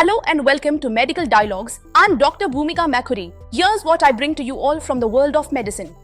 Hello and welcome to Medical Dialogues. I'm Dr. Bhumika Makhuri. Here's what I bring to you all from the world of medicine.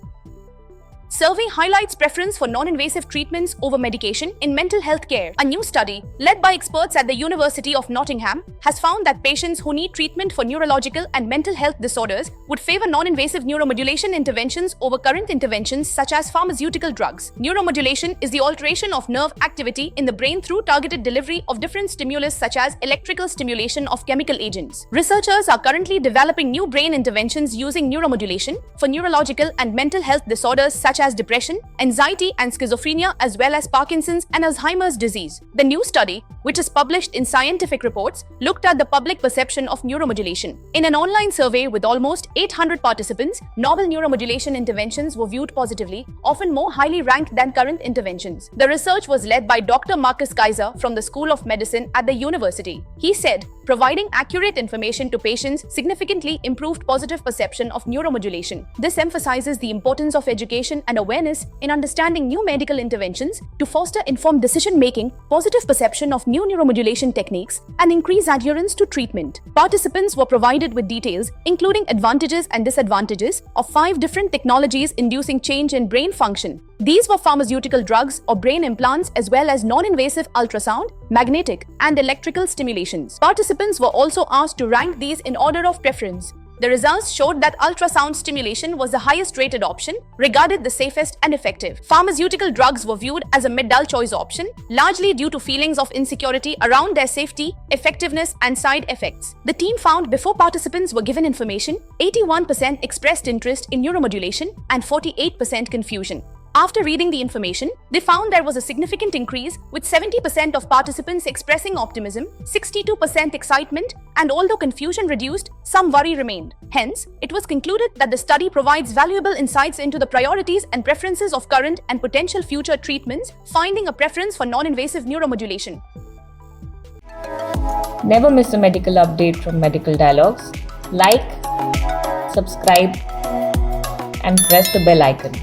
Survey highlights preference for non-invasive treatments over medication in mental health care. A new study, led by experts at the University of Nottingham, has found that patients who need treatment for neurological and mental health disorders would favor non-invasive neuromodulation interventions over current interventions such as pharmaceutical drugs. Neuromodulation is the alteration of nerve activity in the brain through targeted delivery of different stimulus such as electrical stimulation of chemical agents. Researchers are currently developing new brain interventions using neuromodulation for neurological and mental health disorders such as depression, anxiety and schizophrenia, as well as Parkinson's and Alzheimer's disease. The new study, which is published in Scientific Reports, looked at the public perception of neuromodulation. In an online survey with almost 800 participants, novel neuromodulation interventions were viewed positively, often more highly ranked than current interventions. The research was led by Dr. Marcus Kaiser from the School of Medicine at the university. He said, providing accurate information to patients significantly improved positive perception of neuromodulation. This emphasizes the importance of education and awareness in understanding new medical interventions to foster informed decision-making, positive perception of new neuromodulation techniques, and increase adherence to treatment. Participants were provided with details, including advantages and disadvantages, of 5 different technologies inducing change in brain function. These were pharmaceutical drugs or brain implants, as well as non-invasive ultrasound, magnetic, and electrical stimulations. Participants were also asked to rank these in order of preference. The results showed that ultrasound stimulation was the highest rated option, regarded the safest and effective. Pharmaceutical drugs were viewed as a mid-dull choice option, largely due to feelings of insecurity around their safety, effectiveness, and side effects. The team found before participants were given information, 81% expressed interest in neuromodulation and 48% confusion. After reading the information, they found there was a significant increase, with 70% of participants expressing optimism, 62% excitement, and although confusion reduced, some worry remained. Hence, it was concluded that the study provides valuable insights into the priorities and preferences of current and potential future treatments, finding a preference for non-invasive neuromodulation. Never miss a medical update from Medical Dialogues. Like, subscribe, and press the bell icon.